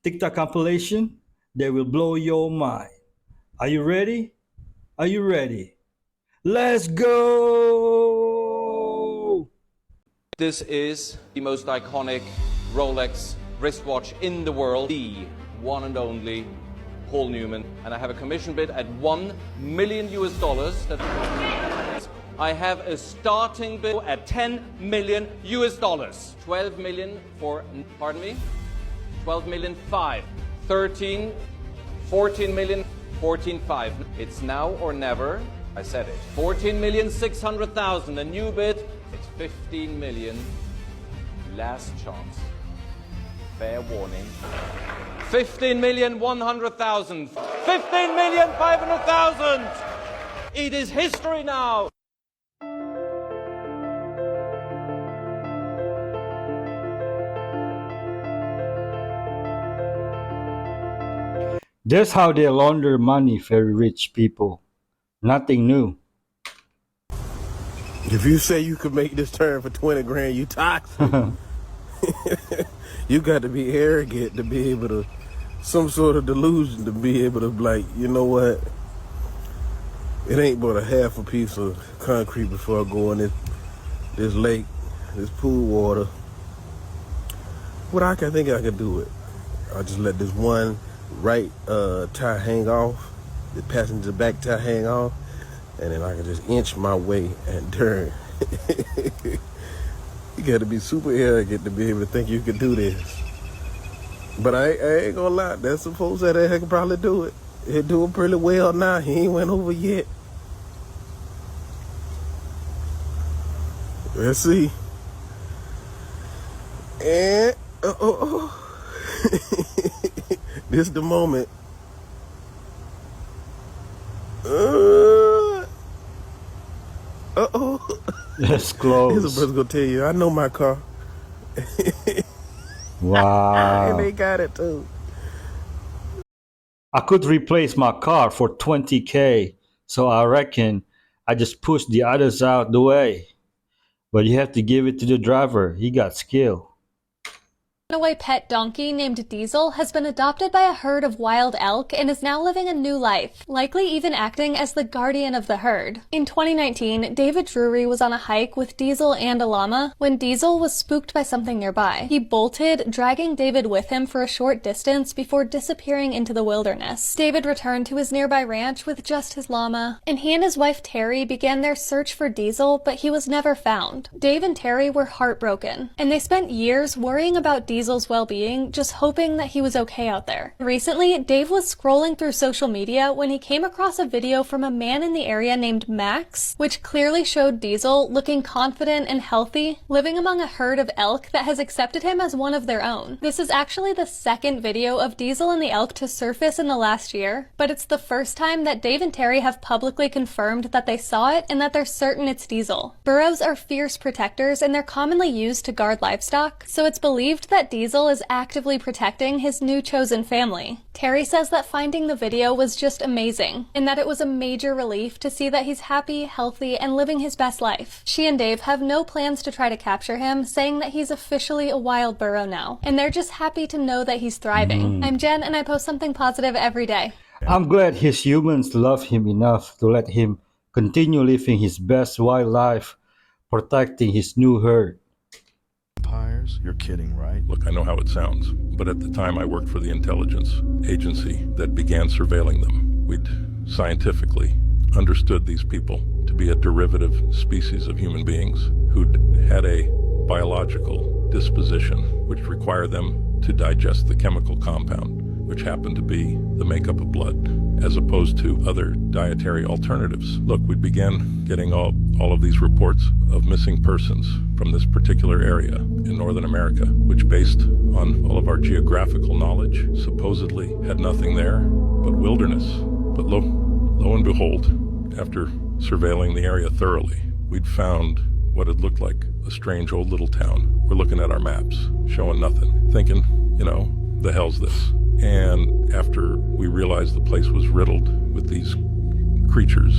TikTok compilation that will blow your mind. Are you ready? Are you ready? Let's go! This is the most iconic Rolex wristwatch in the world, the one and only Paul Newman. And I have a commission bid at $1 million US. I have a starting bid at $10 million US. 12 million for, pardon me, 12 million 5, 13, 14 million, 14.5. It's now or never. I said it. 14,600,000. A new bid. It's 15 million. Last chance. Fair warning. 15,100,000. 15,500,000. It is history now. That's how they launder money, very rich people. Nothing new. If you say you could make this turn for 20 grand, you toxic. You got to be arrogant to be able to, some sort of delusion to be able to, like, you know what? It ain't but a half a piece of concrete before I go in this lake, this pool water. What I think I can do it. I'll just let this one right tire hang off, the passenger back tire hang off, and then I can just inch my way and turn. You gotta be super arrogant to be able to think you can do this. But I ain't gonna lie, that's supposed that I can probably do it. He doing pretty well now. He ain't went over yet. Let's see. And this is the moment. That's close. Here's a brother gonna tell you, I know my car. Wow. And they got it too. I could replace my car for 20K, so I reckon I just push the others out the way. But you have to give it to the driver. He got skill. Runaway pet donkey named Diesel has been adopted by a herd of wild elk and is now living a new life, likely even acting as the guardian of the herd. In 2019, David Drury was on a hike with Diesel and a llama when Diesel was spooked by something nearby. He bolted, dragging David with him for a short distance before disappearing into the wilderness. David returned to his nearby ranch with just his llama, and he and his wife Terry began their search for Diesel, but he was never found. Dave and Terry were heartbroken, and they spent years worrying about Diesel's well-being, just hoping that he was okay out there. Recently, Dave was scrolling through social media when he came across a video from a man in the area named Max, which clearly showed Diesel looking confident and healthy, living among a herd of elk that has accepted him as one of their own. This is actually the second video of Diesel and the elk to surface in the last year, but it's the first time that Dave and Terry have publicly confirmed that they saw it and that they're certain it's Diesel. Burros are fierce protectors and they're commonly used to guard livestock, so it's believed that Diesel is actively protecting his new chosen family. Terry says that finding the video was just amazing, and that it was a major relief to see that he's happy, healthy, and living his best life. She and Dave have no plans to try to capture him, saying that he's officially a wild burro now, and they're just happy to know that he's thriving. I'm Jen, and I post something positive every day. I'm glad his humans love him enough to let him continue living his best wild life, protecting his new herd. You're kidding, right? Look, I know how it sounds, but at the time I worked for the intelligence agency that began surveilling them. We'd scientifically understood these people to be a derivative species of human beings who'd had a biological disposition which required them to digest the chemical compound, which happened to be the makeup of blood, as opposed to other dietary alternatives. Look, we began getting all of these reports of missing persons from this particular area in Northern America, which, based on all of our geographical knowledge, supposedly had nothing there but wilderness. But lo and behold, after surveilling the area thoroughly, we'd found what had looked like a strange old little town. We're looking at our maps, showing nothing, thinking, you know, the hell's this? And after we realized the place was riddled with these creatures,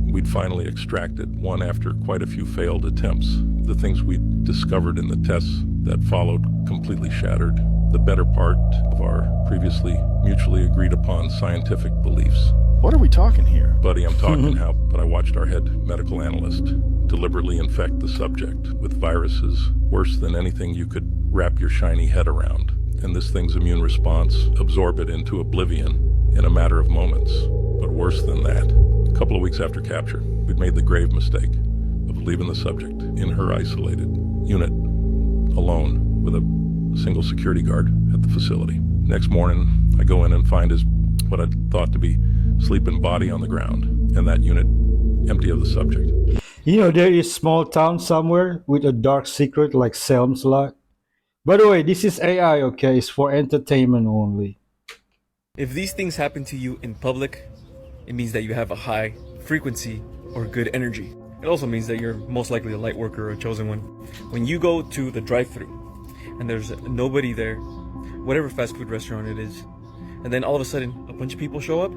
we'd finally extracted one after quite a few failed attempts. The things we discovered in the tests that followed completely shattered the better part of our previously mutually agreed upon scientific beliefs. What are we talking here? Buddy, I'm talking how, but I watched our head medical analyst deliberately infect the subject with viruses worse than anything you could wrap your shiny head around. And this thing's immune response absorb it into oblivion in a matter of moments. But worse than that, a couple of weeks after capture, we'd made the grave mistake of leaving the subject in her isolated unit alone with a single security guard at the facility. Next morning, I go in and find his what I thought to be sleeping body on the ground, and that unit empty of the subject. You know, there is small town somewhere with a dark secret like Selm's Lot. By the way, this is AI, okay? It's for entertainment only. If these things happen to you in public, it means that you have a high frequency or good energy. It also means that you're most likely a light worker or a chosen one. When you go to the drive-thru and there's nobody there, whatever fast food restaurant it is, and then all of a sudden a bunch of people show up,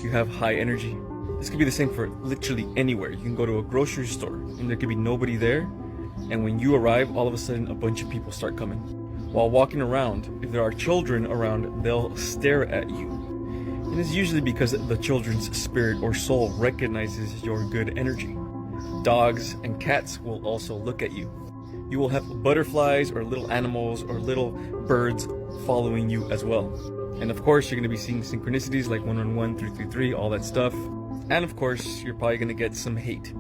you have high energy. This could be the same for literally anywhere. You can go to a grocery store and there could be nobody there, and when you arrive, all of a sudden a bunch of people start coming. While walking around, if there are children around, they'll stare at you. And it's usually because the children's spirit or soul recognizes your good energy. Dogs and cats will also look at you. You will have butterflies or little animals or little birds following you as well. And of course, you're going to be seeing synchronicities like 111, 333, all that stuff. And of course, you're probably going to get some hate.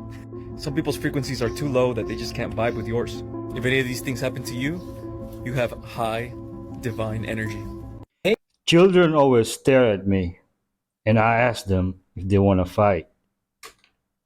Some people's frequencies are too low that they just can't vibe with yours. If any of these things happen to you, you have high divine energy. Children always stare at me, and I ask them if they want to fight.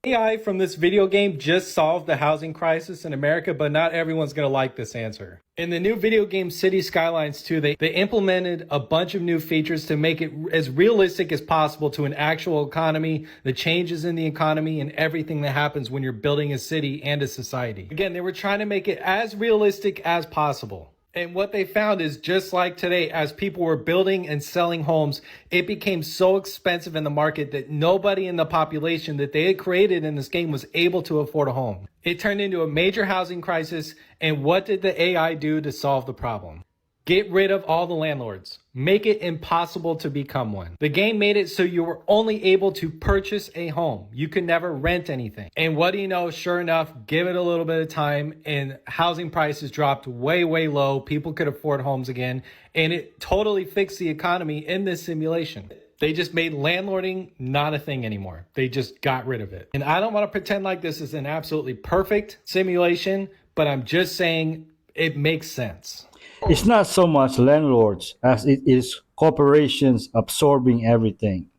AI from this video game just solved the housing crisis in America, but not everyone's going to like this answer. In the new video game City Skylines 2, they implemented a bunch of new features to make it as realistic as possible to an actual economy, the changes in the economy, and everything that happens when you're building a city and a society. Again, they were trying to make it as realistic as possible. And what they found is, just like today, as people were building and selling homes, it became so expensive in the market that nobody in the population that they had created in this game was able to afford a home. It turned into a major housing crisis. And what did the AI do to solve the problem? Get rid of all the landlords. Make it impossible to become one. The game made it so you were only able to purchase a home. You could never rent anything. And what do you know? Sure enough, give it a little bit of time and housing prices dropped way, way low. People could afford homes again. And it totally fixed the economy in this simulation. They just made landlording not a thing anymore. They just got rid of it. And I don't want to pretend like this is an absolutely perfect simulation, but I'm just saying it makes sense. It's not so much landlords as it is corporations absorbing everything.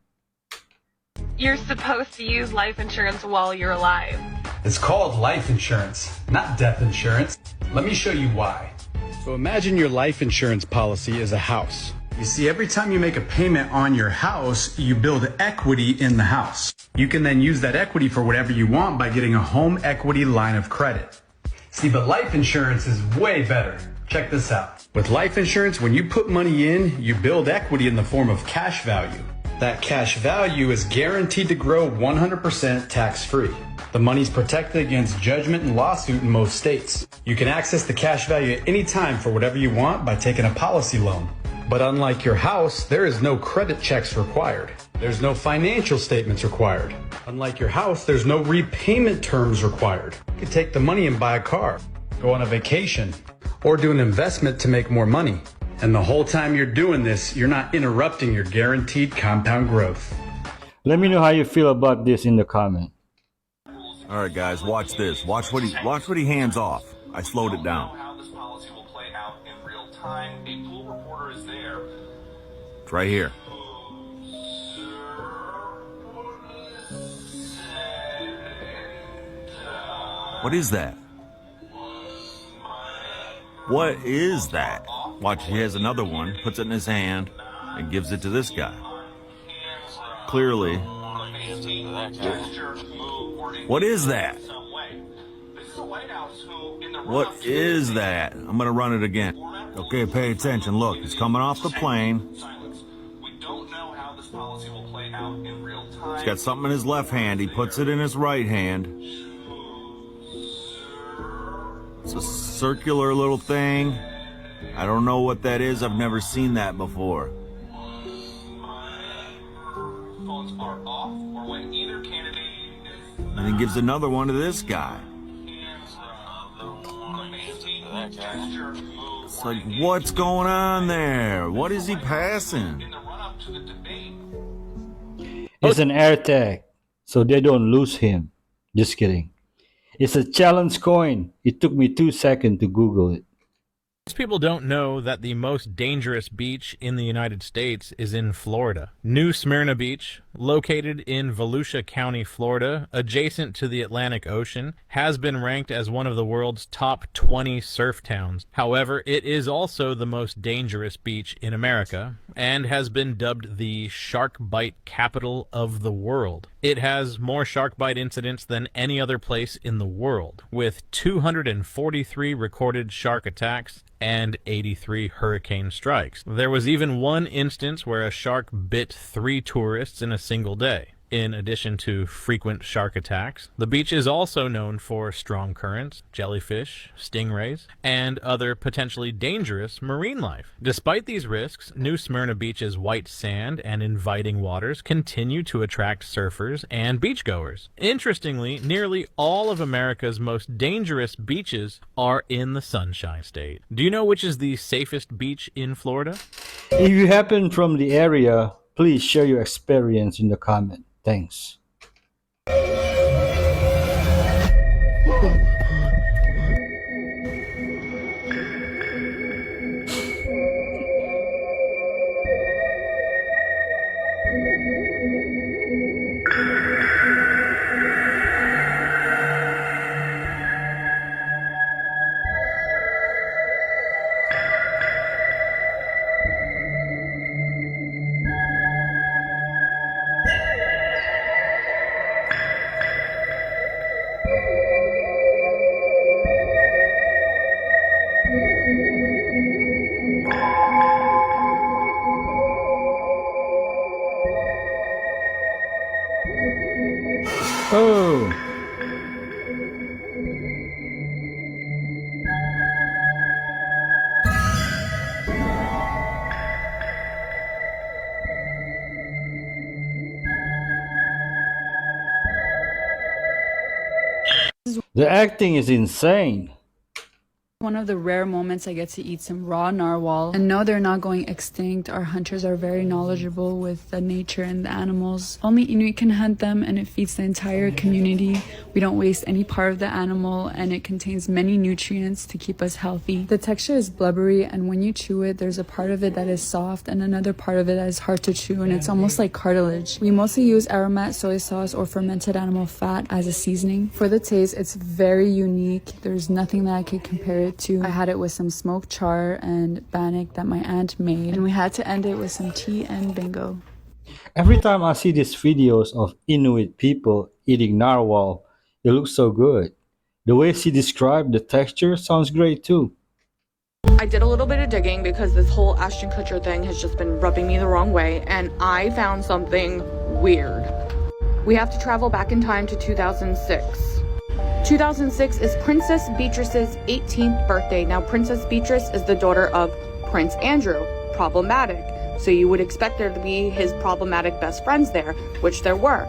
You're supposed to use life insurance while you're alive. It's called life insurance, not death insurance. Let me show you why. So imagine your life insurance policy is a house. You see, every time you make a payment on your house, you build equity in the house. You can then use that equity for whatever you want by getting a home equity line of credit. See, but life insurance is way better. Check this out. With life insurance, when you put money in, you build equity in the form of cash value. That cash value is guaranteed to grow 100% tax-free. The money's protected against judgment and lawsuit in most states. You can access the cash value at any time for whatever you want by taking a policy loan. But unlike your house, there is no credit checks required. There's no financial statements required. Unlike your house, there's no repayment terms required. You can take the money and buy a car, go on a vacation, or do an investment to make more money. And the whole time you're doing this, you're not interrupting your guaranteed compound growth. Let me know how you feel about this in the comment. All right, guys, watch this. Watch what he hands off. I slowed it down. How this policy will play out in real time. A pool reporter is there. It's right here. What is that? What is that? Watch, he has another one, puts it in his hand, and gives it to this guy. Clearly. What is that? What is that? I'm gonna run it again. Okay, pay attention. Look, he's coming off the plane. He's got something in his left hand. He puts it in his right hand. It's a circular little thing. I don't know what that is. I've never seen that before. Phones are off, or when either candidate is And he gives another one to this guy. It's like, what's going on there? What is he passing? It's an AirTag, so they don't lose him. Just kidding. It's a challenge coin. It took me 2 seconds to Google it. Most people don't know that the most dangerous beach in the United States is in Florida. New Smyrna Beach, located in Volusia County, Florida, adjacent to the Atlantic Ocean, has been ranked as one of the world's top 20 surf towns. However, it is also the most dangerous beach in America and has been dubbed the shark bite capital of the world. It has more shark bite incidents than any other place in the world, with 243 recorded shark attacks and 83 hurricane strikes. There was even one instance where a shark bit 3 tourists in a single day. In addition to frequent shark attacks, the beach is also known for strong currents, jellyfish, stingrays, and other potentially dangerous marine life. Despite these risks, New Smyrna Beach's white sand and inviting waters continue to attract surfers and beachgoers. Interestingly, nearly all of America's most dangerous beaches are in the Sunshine State. Do you know which is the safest beach in Florida? If you happen from the area, please share your experience in the comment. Thanks. Oh. The acting is insane. One of the rare moments I get to eat some raw narwhal. And no, they're not going extinct. Our hunters are very knowledgeable with the nature and the animals. Only Inuit can hunt them, and it feeds the entire community. We don't waste any part of the animal, and it contains many nutrients to keep us healthy. The texture is blubbery, and when you chew it, there's a part of it that is soft and another part of it that is hard to chew, and it's almost like cartilage. We mostly use aromat soy sauce or fermented animal fat as a seasoning. For the taste, it's very unique. There's nothing that I could compare it to. I had it with some smoked char and bannock that my aunt made, and we had to end it with some tea and bingo. Every time I see these videos of Inuit people eating narwhal, it looks so good. The way she described the texture sounds great too. I did a little bit of digging because this whole Ashton Kutcher thing has just been rubbing me the wrong way, and I found something weird. We have to travel back in time to 2006. 2006 is Princess Beatrice's 18th birthday. Now, Princess Beatrice is the daughter of Prince Andrew, problematic. So you would expect there to be his problematic best friends there, which there were.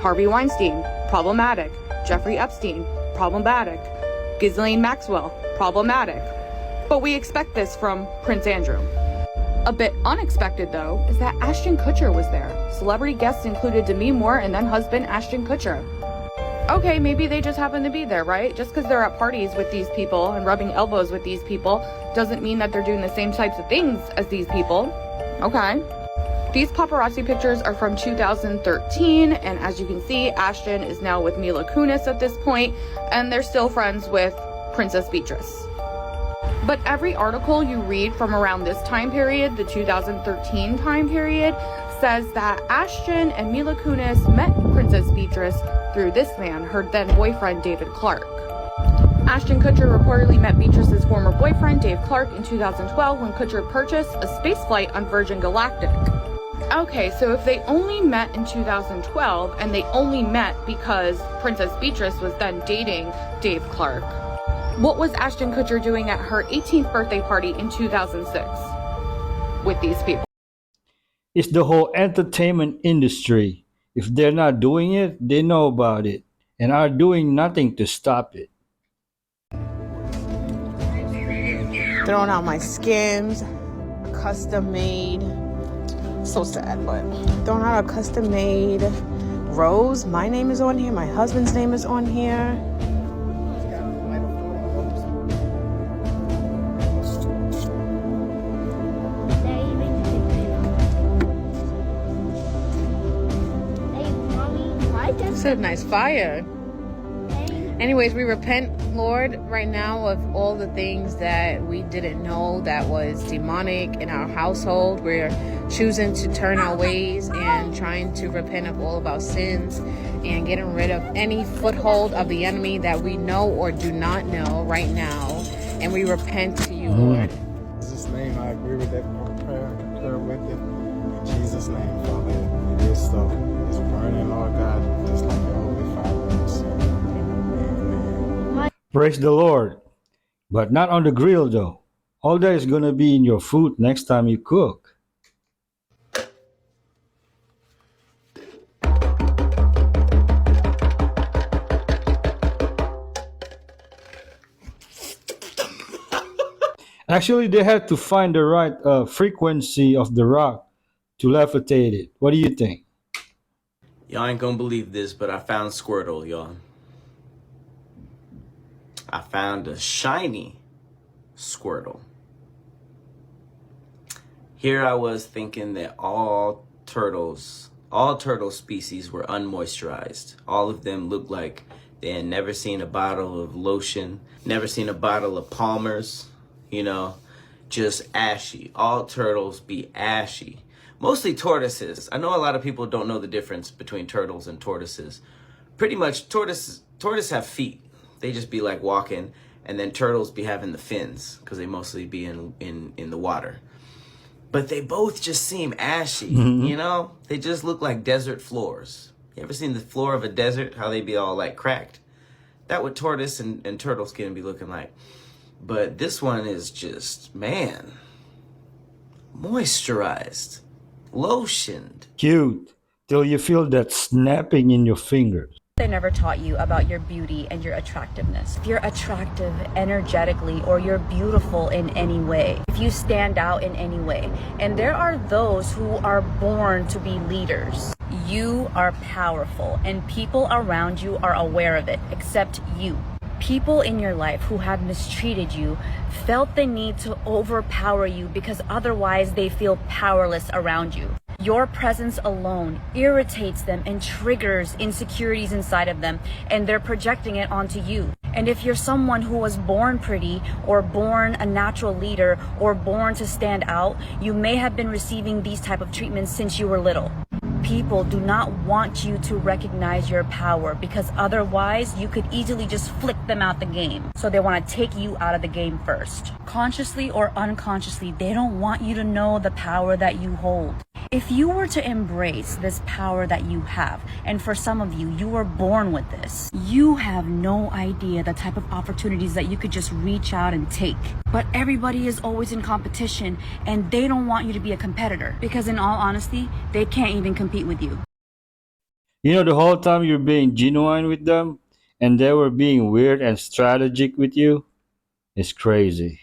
Harvey Weinstein, problematic. Jeffrey Epstein, problematic. Ghislaine Maxwell, problematic. But we expect this from Prince Andrew. A bit unexpected, though, is that Ashton Kutcher was there. Celebrity guests included Demi Moore and then husband Ashton Kutcher. Okay, maybe they just happen to be there, right? Just because they're at parties with these people and rubbing elbows with these people doesn't mean that they're doing the same types of things as these people. Okay. These paparazzi pictures are from 2013, and as you can see, Ashton is now with Mila Kunis at this point, and they're still friends with Princess Beatrice. But every article you read from around this time period, the 2013 time period, says that Ashton and Mila Kunis met Princess Beatrice through this man, her then boyfriend, David Clark. Ashton Kutcher reportedly met Beatrice's former boyfriend, Dave Clark, in 2012 when Kutcher purchased a spaceflight on Virgin Galactic. Okay, so if they only met in 2012, and they only met because Princess Beatrice was then dating Dave Clark, What was Ashton Kutcher doing at her 18th birthday party in 2006 with these people? It's the whole entertainment industry. If they're not doing it, they know about it and are doing nothing to stop it. Throwing out my Skims, custom made. So sad, but throwing out a custom made rose. My name is on here. My husband's name is on here. It's a nice fire. Anyways, we repent, Lord, right now of all the things that we didn't know that was demonic in our household. We're choosing to turn our ways and trying to repent of all of our sins and getting rid of any foothold of the enemy that we know or do not know right now. And we repent to you, Lord. In Jesus' name, I agree with that prayer with it. In Jesus' name, Father, it is so. It's burning, Lord God, just like your holy Father. Praise the Lord. But not on the grill though. All that is gonna be in your food next time you cook. Actually, they had to find the right frequency of the rock to levitate it. What do you think? Y'all ain't gonna believe this, but I found Squirtle, y'all. I found a shiny Squirtle. Here I was thinking that all turtle species were unmoisturized. All of them looked like they had never seen a bottle of lotion, never seen a bottle of Palmer's, you know, just ashy. All turtles be ashy. Mostly tortoises. I know a lot of people don't know the difference between turtles and tortoises. Pretty much tortoises have feet. They just be like walking, and then turtles be having the fins because they mostly be in the water. But they both just seem ashy, you know? They just look like desert floors. You ever seen the floor of a desert, how they be all like cracked? That would tortoise and turtle skin be looking like. But this one is just, man, moisturized, lotioned. Cute. Till you feel that snapping in your fingers. They never taught you about your beauty and your attractiveness. If you're attractive energetically or you're beautiful in any way, if you stand out in any way, and there are those who are born to be leaders. You are powerful and people around you are aware of it, except you. People in your life who have mistreated you felt the need to overpower you because otherwise they feel powerless around you. Your presence alone irritates them and triggers insecurities inside of them, and they're projecting it onto you. And if you're someone who was born pretty or born a natural leader or born to stand out, you may have been receiving these type of treatments since you were little. People do not want you to recognize your power because otherwise you could easily just flick them out the game. So they want to take you out of the game first. Consciously or unconsciously, they don't want you to know the power that you hold. If you were to embrace this power that you have, and for some of you, you were born with this, you have no idea the type of opportunities that you could just reach out and take. But everybody is always in competition, and they don't want you to be a competitor because in all honesty, they can't even compete with you. You know, the whole time you're being genuine with them, and they were being weird and strategic with you, it's crazy.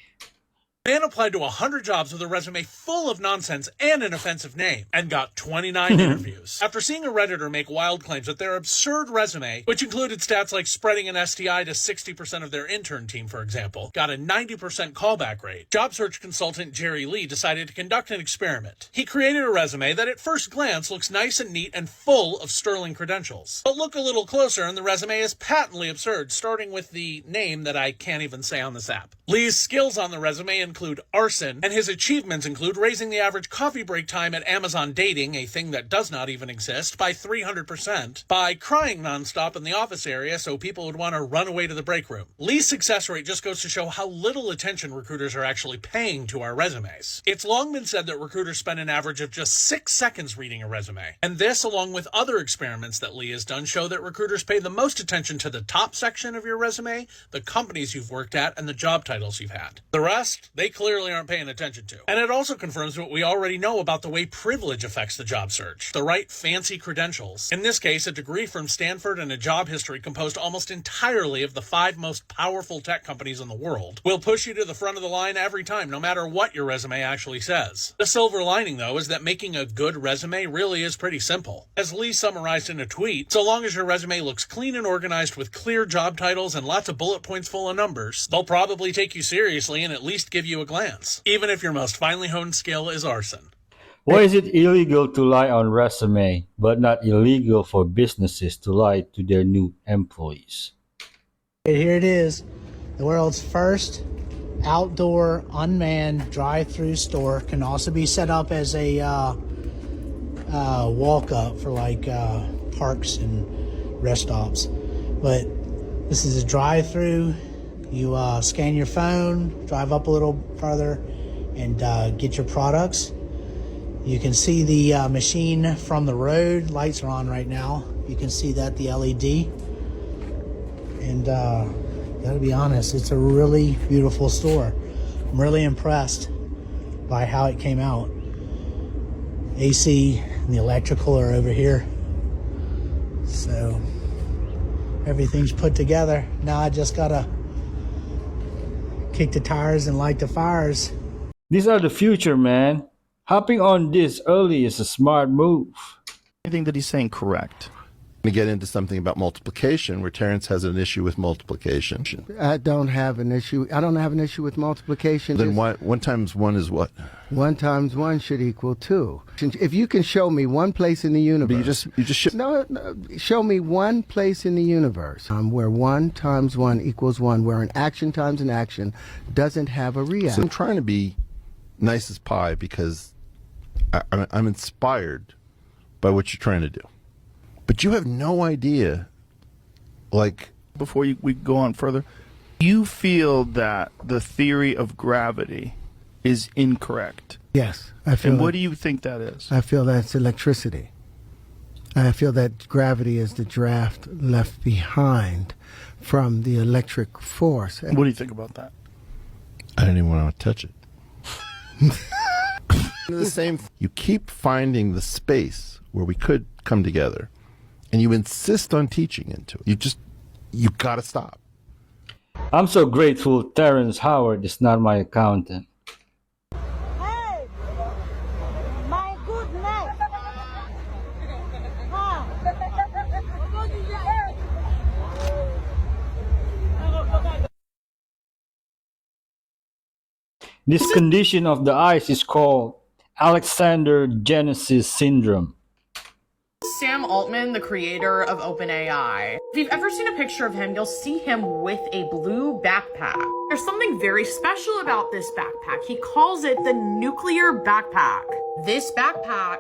Man applied to 100 jobs with a resume full of nonsense and an offensive name, and got 29 interviews. After seeing a Redditor make wild claims that their absurd resume, which included stats like spreading an STI to 60% of their intern team, for example, got a 90% callback rate, job search consultant Jerry Lee decided to conduct an experiment. He created a resume that at first glance looks nice and neat and full of sterling credentials. But look a little closer and the resume is patently absurd, starting with the name that I can't even say on this app. Lee's skills on the resume include arson, and his achievements include raising the average coffee break time at Amazon Dating, a thing that does not even exist, by 300%, by crying nonstop in the office area so people would want to run away to the break room. Lee's success rate just goes to show how little attention recruiters are actually paying to our resumes. It's long been said that recruiters spend an average of just 6 seconds reading a resume, and this, along with other experiments that Lee has done, show that recruiters pay the most attention to the top section of your resume, the companies you've worked at, and the job titles you've had. The rest, they clearly aren't paying attention to. And it also confirms what we already know about the way privilege affects the job search. The right fancy credentials. In this case, a degree from Stanford and a job history composed almost entirely of the 5 most powerful tech companies in the world will push you to the front of the line every time, no matter what your resume actually says. The silver lining, though, is that making a good resume really is pretty simple. As Lee summarized in a tweet, so long as your resume looks clean and organized with clear job titles and lots of bullet points full of numbers, they'll probably take you seriously and at least give you a glance, even if your most finely honed skill is arson. Why is it illegal to lie on resume, but not illegal for businesses to lie to their new employees? Here it is, the world's first outdoor unmanned drive-through store. Can also be set up as a walk-up for like parks and rest stops. But this is a drive-through. You scan your phone, drive up a little further, and get your products. You can see the machine from the road. Lights are on right now. You can see that, the LED. And gotta be honest, it's a really beautiful store. I'm really impressed by how it came out. AC and the electrical are over here. So everything's put together. Now I just gotta kick the tires and light the fires. These are the future, man. Hopping on this early is a smart move. Anything that he's saying correct. To get into something about multiplication, where Terrence has an issue with multiplication. I don't have an issue. I don't have an issue with multiplication. Then why, 1 times 1 is what? 1 times 1 should equal 2. If you can show me one place in the universe, but you just should. No, show me one place in the universe where 1 times 1 equals 1, where an action times an action doesn't have a reaction. So I'm trying to be nice as pie because I'm inspired by what you're trying to do. But you have no idea, like... Before we go on further, you feel that the theory of gravity is incorrect. Yes, I feel. And what do you think that is? I feel that's electricity. I feel that gravity is the draft left behind from the electric force. What do you think about that? I didn't even want to touch it. The same. You keep finding the space where we could come together. And you insist on teaching into it. You gotta stop. I'm so grateful Terrence Howard is not my accountant. Hey! My goodness! This condition of the eyes is called Alexander Genesis syndrome. Sam Altman, the creator of OpenAI. If you've ever seen a picture of him, you'll see him with a blue backpack. There's something very special about this backpack. He calls it the nuclear backpack. This backpack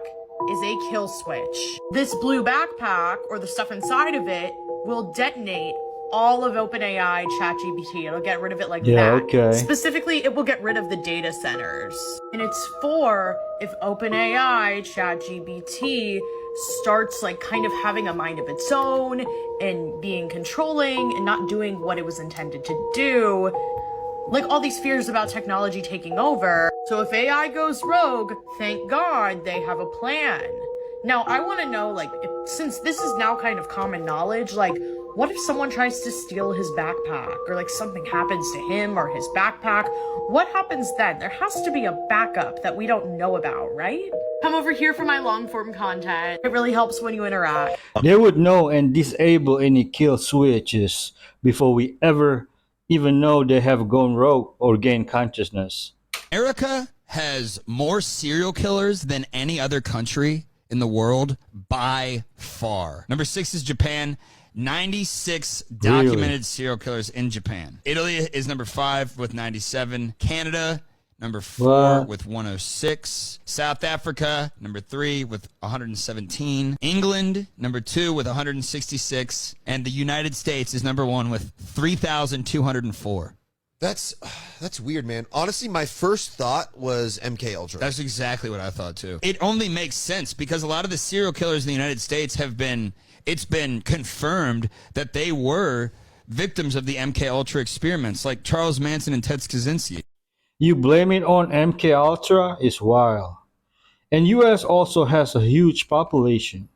is a kill switch. This blue backpack, or the stuff inside of it, will detonate all of OpenAI ChatGPT. It'll get rid of it like that. Okay. Specifically, it will get rid of the data centers. And it's for if OpenAI ChatGPT starts like kind of having a mind of its own and being controlling and not doing what it was intended to do. Like all these fears about technology taking over. So if AI goes rogue, thank God they have a plan. Now I want to know, like, since this is now kind of common knowledge, like, what if someone tries to steal his backpack, or like something happens to him or his backpack? What happens then? There has to be a backup that we don't know about, right? Come over here for my long form content. It really helps when you interact. They would know and disable any kill switches before we even know they have gone rogue or gained consciousness. America has more serial killers than any other country in the world by far. Number 6 is Japan. 96 documented serial killers in Japan. Italy is number 5 with 97. Canada Number 4 What? with 106. South Africa, number 3 with 117. England, number 2 with 166. And the United States is number 1 with 3,204. That's weird, man. Honestly, my first thought was MK Ultra. That's exactly what I thought too. It only makes sense because a lot of the serial killers in the United States it's been confirmed that they were victims of the MK Ultra experiments, like Charles Manson and Ted Kaczynski. You blame it on MK Ultra is wild. And US also has a huge population.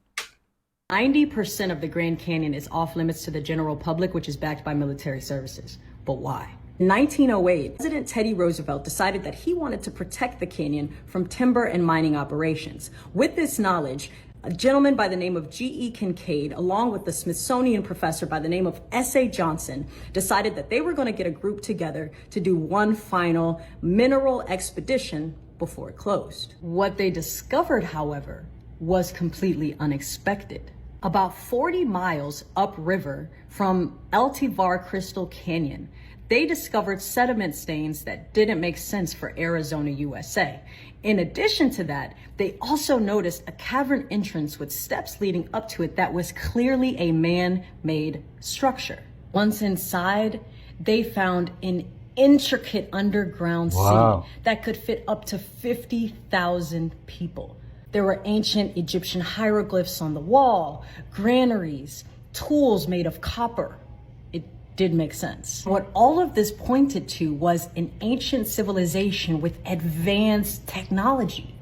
90% of the Grand Canyon is off limits to the general public, which is backed by military services. But why? In 1908, President Teddy Roosevelt decided that he wanted to protect the canyon from timber and mining operations. With this knowledge, a gentleman by the name of G.E. Kincaid, along with the Smithsonian professor by the name of S.A. Johnson, decided that they were going to get a group together to do one final mineral expedition before it closed. What they discovered, however, was completely unexpected. About 40 miles upriver from El Tivar Crystal Canyon, they discovered sediment stains that didn't make sense for Arizona, USA. In addition to that, they also noticed a cavern entrance with steps leading up to it that was clearly a man-made structure. Once inside, they found an intricate underground city that could fit up to 50,000 people. There were ancient Egyptian hieroglyphs on the wall, granaries, tools made of copper. It did make sense. What all of this pointed to was an ancient civilization with advanced technology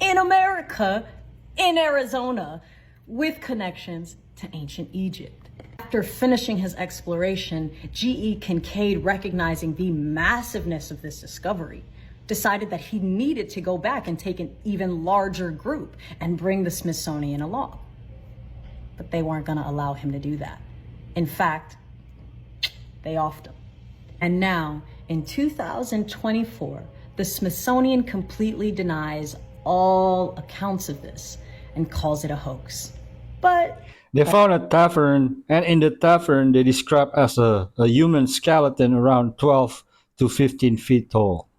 in America, in Arizona, with connections to ancient Egypt. After finishing his exploration, G.E. Kincaid, recognizing the massiveness of this discovery, decided that he needed to go back and take an even larger group and bring the Smithsonian along. But they weren't going to allow him to do that. In fact, they offed him. And now, in 2024, the Smithsonian completely denies all accounts of this and calls it a hoax. But They found a tavern, and in the tavern, they describe as a human skeleton around 12 to 15 feet tall.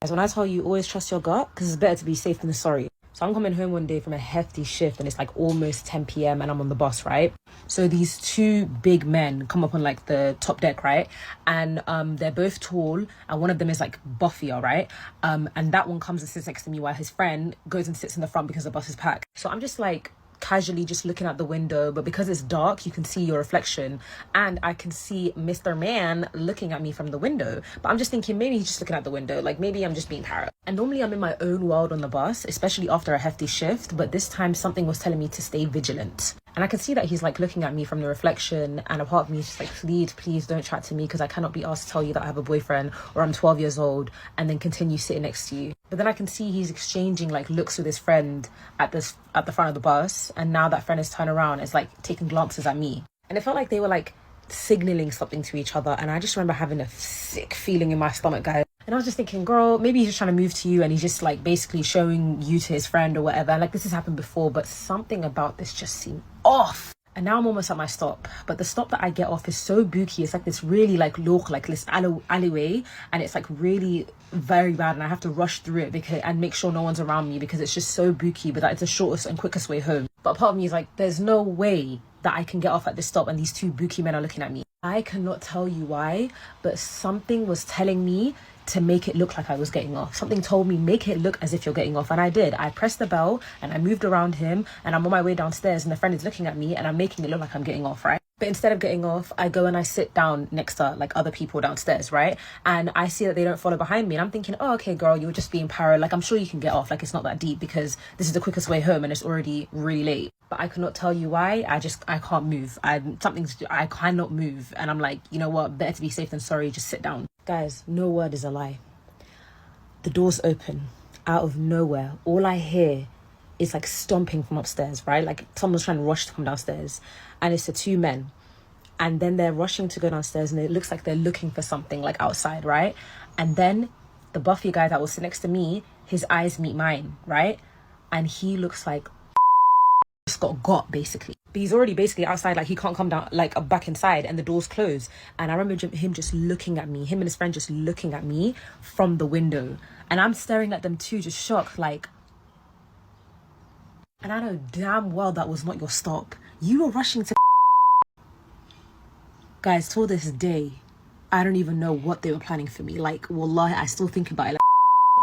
When I tell you, always trust your gut, because it's better to be safe than sorry. So I'm coming home one day from a hefty shift and it's like almost 10 p.m. and I'm on the bus, right? So these two big men come up on like the top deck, right? And they're both tall and one of them is like buffier, right? And that one comes and sits next to me while his friend goes and sits in the front because the bus is packed. So I'm just like casually just looking out the window, but because it's dark, you can see your reflection and I can see Mr. Man looking at me from the window. But I'm just thinking maybe he's just looking out the window, like maybe I'm just being parrot. And normally I'm in my own world on the bus, especially after a hefty shift, but this time something was telling me to stay vigilant. And I can see that he's like looking at me from the reflection and a part of me is just like, please don't chat to me because I cannot be asked to tell you that I have a boyfriend or I'm 12 years old and then continue sitting next to you. But then I can see he's exchanging like looks with his friend at the front of the bus, and now that friend is turned around, is like taking glances at me. And it felt like they were like signaling something to each other, and I just remember having a sick feeling in my stomach, guys. And I was just thinking, girl, maybe he's just trying to move to you and he's just like basically showing you to his friend or whatever. And like this has happened before, but something about this just seemed off. And now I'm almost at my stop, but the stop that I get off is so booky. It's like this really like look like this alleyway, and it's like really very bad, and I have to rush through it and make sure no one's around me because it's just so booky, but that it's the shortest and quickest way home. But part of me is like, there's no way that I can get off at this stop and these two booky men are looking at me. I cannot tell you why, but something was telling me to make it look like I was getting off. Something told me, make it look as if you're getting off. And I did. I pressed the bell and I moved around him and I'm on my way downstairs and the friend is looking at me and I'm making it look like I'm getting off, right? But instead of getting off, I go and I sit down next to like other people downstairs, right? And I see that they don't follow behind me. And I'm thinking, oh, okay, girl, you were just being paranoid. Like, I'm sure you can get off. Like, it's not that deep because this is the quickest way home and it's already really late. But I cannot tell you why. I can't move. I cannot move. And I'm like, you know what? Better to be safe than sorry. Just sit down. Guys, no word is a lie. The doors open out of nowhere. All I hear is like stomping from upstairs, right? Like someone's trying to rush to come downstairs. And it's the two men. And then they're rushing to go downstairs and it looks like they're looking for something like outside, right? And then the Buffy guy that was next to me, his eyes meet mine, right? And he looks like just got basically. But he's already basically outside, like he can't come down, like back inside, and the door's closed. And I remember him just looking at me, him and his friend just looking at me from the window. And I'm staring at them too, just shocked, like. And I know damn well that was not your stop. You were rushing to. Guys, till this day, I don't even know what they were planning for me. Like, wallahi, I still think about it. Like,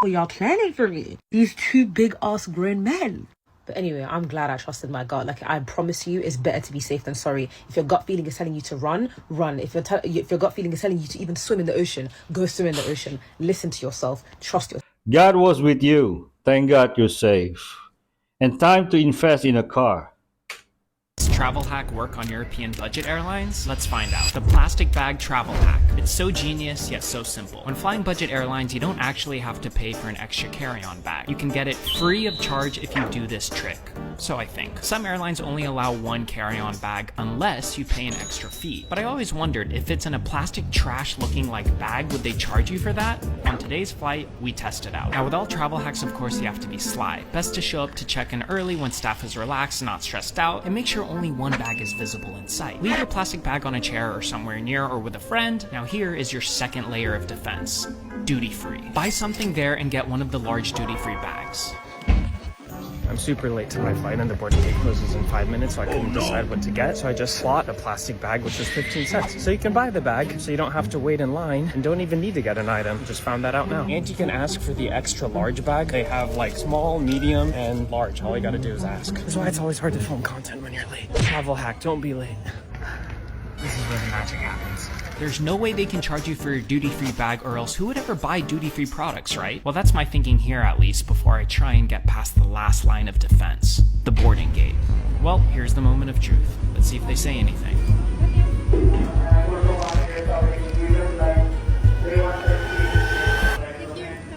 what y'all planning for me? These two big ass grown men. But anyway, I'm glad I trusted my gut. Like, I promise you, it's better to be safe than sorry. If your gut feeling is telling you to run, run. If your gut feeling is telling you to even swim in the ocean, go swim in the ocean. Listen to yourself. Trust yourself. God was with you. Thank God you're safe. And time to invest in a car. Does travel hack work on European budget airlines? Let's find out. The plastic bag travel hack. It's so genius, yet so simple. When flying budget airlines, you don't actually have to pay for an extra carry-on bag. You can get it free of charge if you do this trick. So I think. Some airlines only allow one carry-on bag unless you pay an extra fee. But I always wondered, if it's in a plastic trash looking like bag, would they charge you for that? On today's flight, we tested out. Now with all travel hacks, of course, you have to be sly. Best to show up to check-in early when staff is relaxed and not stressed out, and make sure only one bag is visible in sight. Leave your plastic bag on a chair or somewhere near or with a friend. Now here is your second layer of defense. Duty free. Buy something there and get one of the large duty free bags. I'm super late to my flight and the boarding gate closes in 5 minutes, so I couldn't decide what to get. So I just bought a plastic bag, which was 15 cents. So you can buy the bag, so you don't have to wait in line and don't even need to get an item. Just found that out now. And you can ask for the extra large bag. They have like small, medium, and large. All you gotta do is ask. That's why it's always hard to film content when you're late. Travel hack, don't be late. This is where the magic happens. There's no way they can charge you for your duty-free bag, or else who would ever buy duty-free products, right? Well, that's my thinking here at least before I try and get past the last line of defense, the boarding gate. Well, here's the moment of truth. Let's see if they say anything.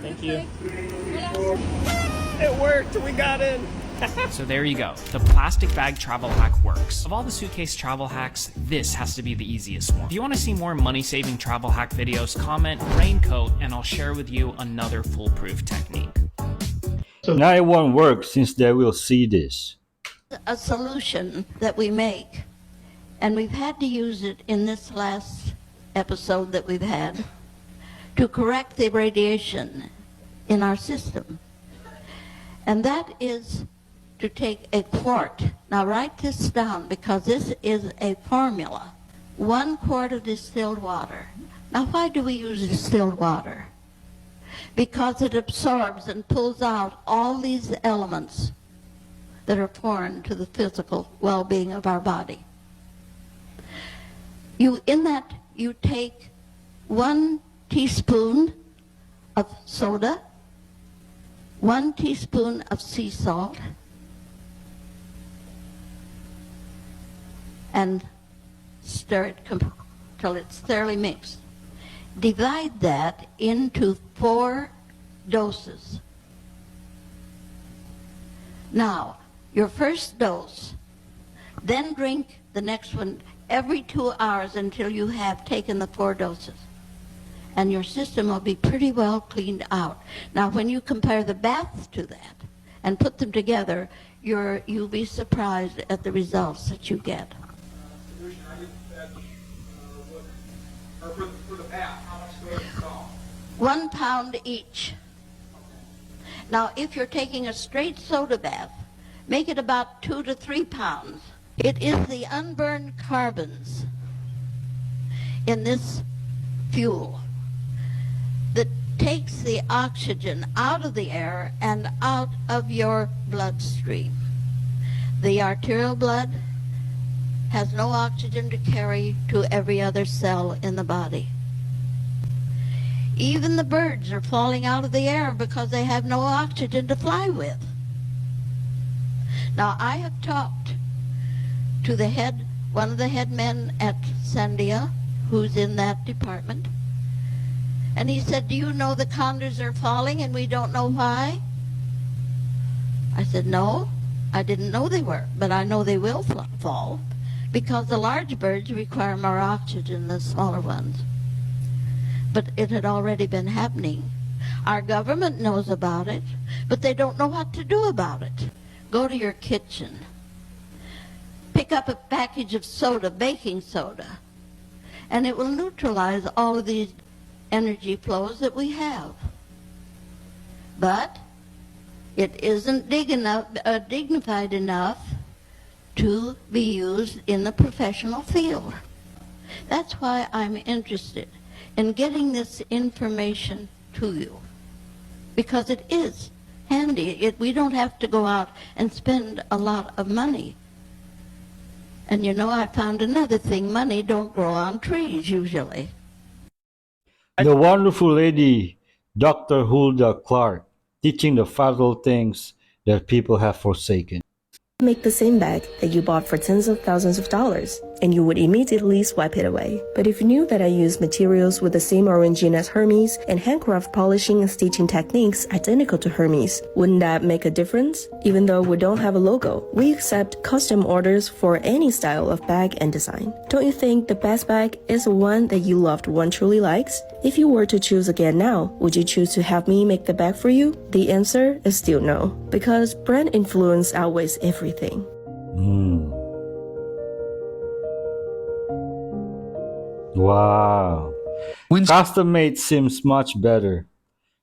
Thank you. It worked, we got in. So there you go. The plastic bag travel hack works. Of all the suitcase travel hacks, this has to be the easiest one. If you want to see more money-saving travel hack videos, comment raincoat and I'll share with you another foolproof technique. So now it won't work since they will see this. A solution that we make, and we've had to use it in this last episode that we've had, to correct the radiation in our system. And that is to take a quart. Now write this down because this is a formula. 1 quart of distilled water. Now why do we use distilled water? Because it absorbs and pulls out all these elements that are foreign to the physical well-being of our body. In that you take 1 teaspoon of soda, 1 teaspoon of sea salt, and stir it till it's thoroughly mixed. Divide that into 4 doses. Now, your first dose, then drink the next one every 2 hours until you have taken the 4 doses. And your system will be pretty well cleaned out. Now, when you compare the baths to that and put them together, you'll be surprised at the results that you get. For the bath, how much do I install? 1 pound each. Now, if you're taking a straight soda bath, make it about 2 to 3 pounds. It is the unburned carbons in this fuel that takes the oxygen out of the air and out of your bloodstream. The arterial blood has no oxygen to carry to every other cell in the body. Even the birds are falling out of the air because they have no oxygen to fly with. Now, I have talked to one of the head men at Sandia, who's in that department, and he said, "Do you know the condors are falling and we don't know why?" I said, "No, I didn't know they were, but I know they will fall because the large birds require more oxygen than the smaller ones." But it had already been happening. Our government knows about it, but they don't know what to do about it. Go to your kitchen pick up a package of soda, baking soda, and it will neutralize all of these energy flows that we have. But it isn't dignified enough to be used in the professional field. That's why I'm interested in getting this information to you, because it is handy. We don't have to go out and spend a lot of money. And you know, I found another thing: money don't grow on trees usually. The wonderful lady, Dr. Hulda Clark, teaching the vital things that people have forsaken. Make the same bag that you bought for tens of thousands of dollars, and you would immediately swipe it away. But if you knew that I use materials with the same origin as Hermes and handcraft polishing and stitching techniques identical to Hermes, wouldn't that make a difference? Even though we don't have a logo, we accept custom orders for any style of bag and design. Don't you think the best bag is the one that you loved one truly likes? If you were to choose again now, would you choose to have me make the bag for you? The answer is still no, because brand influence outweighs everything. Wow. Custom made seems much better.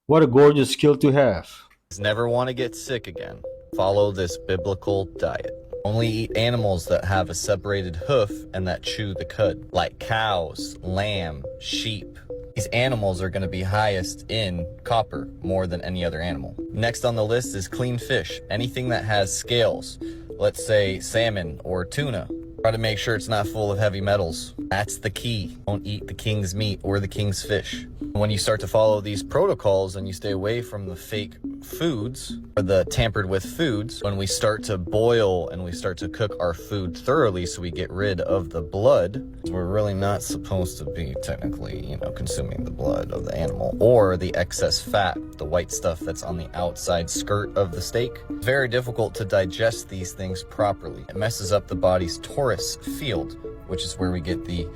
What a gorgeous skill to have. Never want to get sick again. Follow this biblical diet. Only eat animals that have a separated hoof and that chew the cud, like cows, lamb, sheep. These animals are going to be highest in copper more than any other animal. Next on the list is clean fish. Anything that has scales, let's say salmon or tuna. Try to make sure it's not full of heavy metals. That's the key. Don't eat the king's meat or the king's fish. When you start to follow these protocols and you stay away from the fake foods or the tampered with foods, when we start to boil and we start to cook our food thoroughly so we get rid of the blood, we're really not supposed to be technically, consuming the blood of the animal or the excess fat, the white stuff that's on the outside skirt of the steak. It's very difficult to digest these things properly. It messes up the body's Taurus field, which is where we get the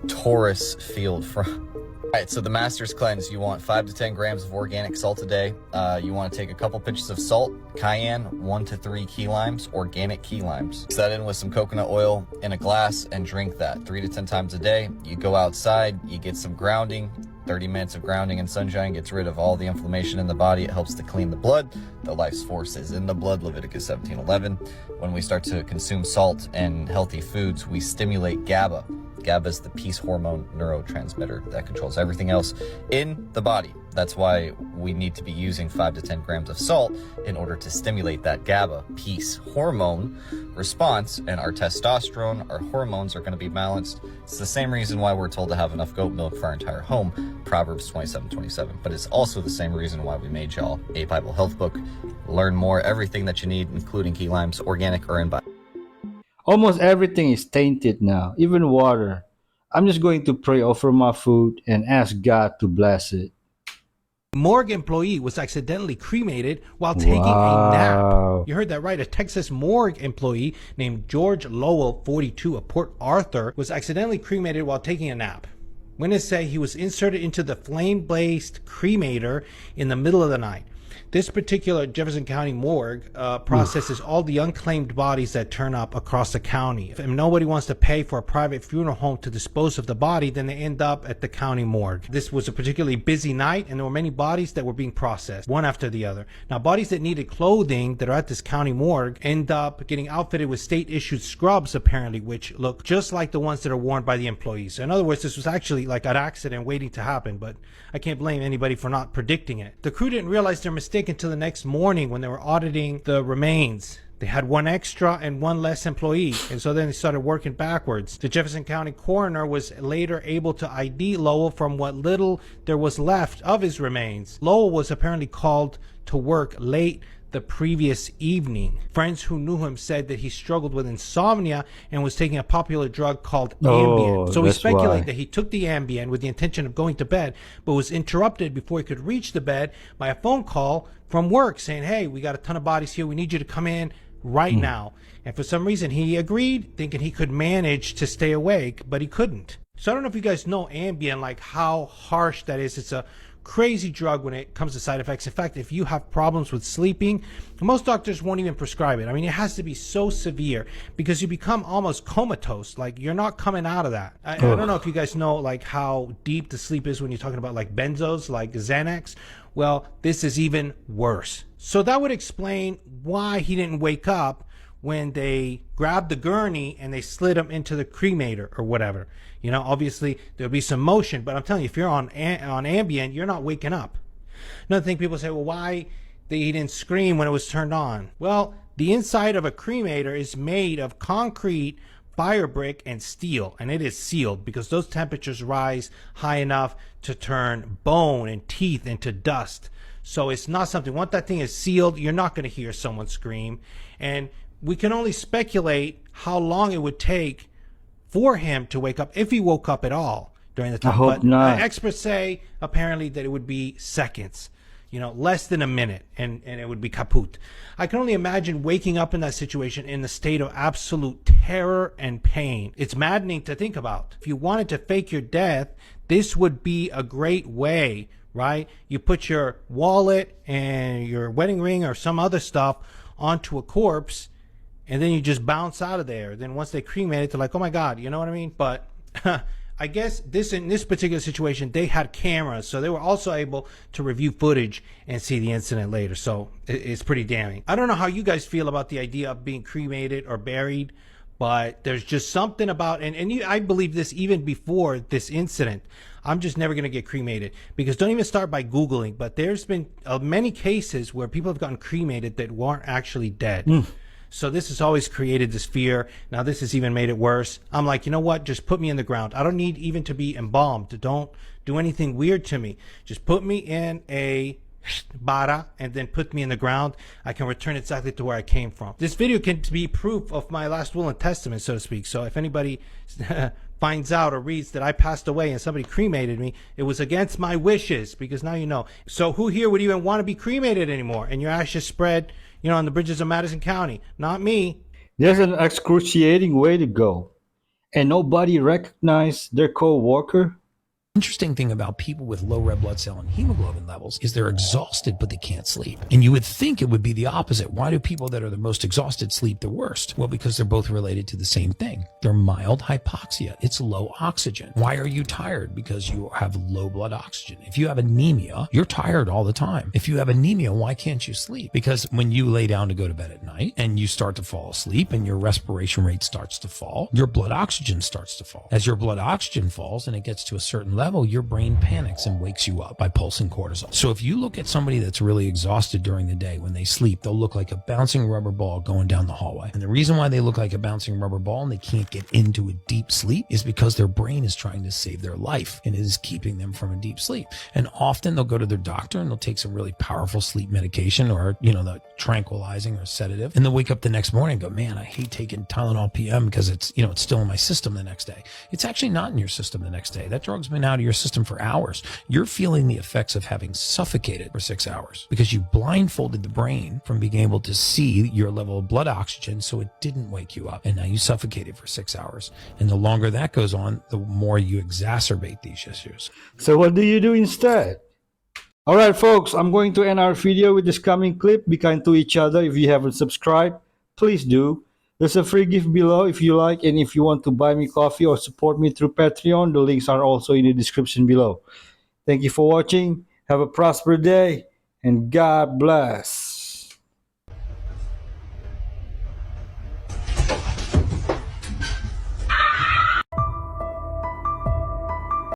Taurus field from. Alright, so the Master's Cleanse, you want 5 to 10 grams of organic salt a day. You want to take a couple pinches of salt, cayenne, 1 to 3 key limes, organic key limes. Mix that in with some coconut oil in a glass and drink that 3 to 10 times a day. You go outside, you get some grounding. 30 minutes of grounding in sunshine gets rid of all the inflammation in the body. It helps to clean the blood. The life's force is in the blood, Leviticus 17:11. When we start to consume salt and healthy foods, we stimulate GABA. GABA is the peace hormone neurotransmitter that controls everything else in the body. That's why we need to be using 5 to 10 grams of salt in order to stimulate that GABA peace hormone response, and our testosterone, our hormones are going to be balanced. It's the same reason why we're told to have enough goat milk for our entire home, Proverbs 27:27. But it's also the same reason why we made y'all a Bible health book. Learn more, everything that you need, including key limes, organic or in Bible. Almost everything is tainted now, even water. I'm just going to pray over my food and ask God to bless it. Morgue employee was accidentally cremated while taking a nap. You heard that right. A Texas morgue employee named George Lowell, 42, of Port Arthur, was accidentally cremated while taking a nap. Witnesses say he was inserted into the flame-based cremator in the middle of the night. This particular Jefferson County morgue processes all the unclaimed bodies that turn up across the county. If nobody wants to pay for a private funeral home to dispose of the body, then they end up at the county morgue. This was a particularly busy night, and there were many bodies that were being processed, one after the other. Now, bodies that needed clothing that are at this county morgue end up getting outfitted with state-issued scrubs, apparently, which look just like the ones that are worn by the employees. So in other words, this was actually like an accident waiting to happen, but I can't blame anybody for not predicting it. The crew didn't realize their mistake until the next morning when they were auditing the remains. They had one extra and one less employee, and so then they started working backwards. The Jefferson County coroner was later able to ID Lowell from what little there was left of his remains. Lowell was apparently called to work late the previous evening. Friends who knew him said that he struggled with insomnia and was taking a popular drug called Ambien. So we speculate that he took the Ambien with the intention of going to bed, but was interrupted before he could reach the bed by a phone call from work saying, hey, we got a ton of bodies here. We need you to come in right now. And for some reason, he agreed, thinking he could manage to stay awake, but he couldn't. So I don't know if you guys know Ambien, like how harsh that is. It's a crazy drug when it comes to side effects. In fact, if you have problems with sleeping, most doctors won't even prescribe it. I mean, it has to be so severe because you become almost comatose. Like, you're not coming out of that. I don't know if you guys know like how deep the sleep is when you're talking about like benzos, like Xanax. Well, this is even worse. So that would explain why he didn't wake up when they grabbed the gurney and they slid him into the cremator or whatever. You know, obviously there'll be some motion, but I'm telling you, if you're on Ambien, you're not waking up. Another thing, people say, well, why he didn't scream when it was turned on? Well, the inside of a cremator is made of concrete, fire brick, and steel, and it is sealed because those temperatures rise high enough to turn bone and teeth into dust. So it's not something, once that thing is sealed, you're not going to hear someone scream. And we can only speculate how long it would take for him to wake up, if he woke up at all during the time. I hope not. Experts say apparently that it would be seconds, you know, less than a minute, and it would be kaput. I can only imagine waking up in that situation in the state of absolute terror and pain. It's maddening to think about. If you wanted to fake your death, this would be a great way, right? You put your wallet and your wedding ring or some other stuff onto a corpse, and then you just bounce out of there. Then once they cremate it, they're like, oh my God, you know what I mean? But I guess in this particular situation, they had cameras, so they were also able to review footage and see the incident later. So it's pretty damning. I don't know how you guys feel about the idea of being cremated or buried, but there's just something about, I believe this even before this incident. I'm just never going to get cremated, because don't even start by Googling, but there's been many cases where people have gotten cremated that weren't actually dead. So this has always created this fear. Now this has even made it worse. I'm like, you know what? Just put me in the ground. I don't need even to be embalmed. Don't do anything weird to me. Just put me in a bara and then put me in the ground. I can return exactly to where I came from. This video can be proof of my last will and testament, so to speak. So if anybody finds out or reads that I passed away and somebody cremated me, it was against my wishes, because now you know. So who here would even want to be cremated anymore and your ashes spread, you know, on the bridges of Madison County? Not me. There's an excruciating way to go, and nobody recognized their co-worker. Interesting thing about people with low red blood cell and hemoglobin levels is they're exhausted, but they can't sleep. And you would think it would be the opposite. Why do people that are the most exhausted sleep the worst? Well, because they're both related to the same thing. They're mild hypoxia. It's low oxygen. Why are you tired? Because you have low blood oxygen. If you have anemia, you're tired all the time. If you have anemia, why can't you sleep? Because when you lay down to go to bed at night and you start to fall asleep and your respiration rate starts to fall, your blood oxygen starts to fall. As your blood oxygen falls and it gets to a certain level, your brain panics and wakes you up by pulsing cortisol. So if you look at somebody that's really exhausted during the day, when they sleep, they'll look like a bouncing rubber ball going down the hallway. And the reason why they look like a bouncing rubber ball and they can't get into a deep sleep is because their brain is trying to save their life and it is keeping them from a deep sleep. And often they'll go to their doctor and they'll take some really powerful sleep medication, or, you know, the tranquilizing or sedative, and they'll wake up the next morning and go, man, I hate taking Tylenol PM because it's, you know, it's still in my system the next day. It's actually not in your system the next day. That drug's been out of your system for hours. You're feeling the effects of having suffocated for 6 hours because you blindfolded the brain from being able to see your level of blood oxygen, so it didn't wake you up, and now you suffocated for 6 hours. And the longer that goes on, the more you exacerbate these issues. So what do you do instead? All right, folks, I'm going to end our video with this coming clip. Be kind to each other. If you haven't subscribed, please do. There's a free gift below if you like, and if you want to buy me coffee or support me through Patreon, the links are also in the description below. Thank you for watching. Have a prosperous day, and God bless.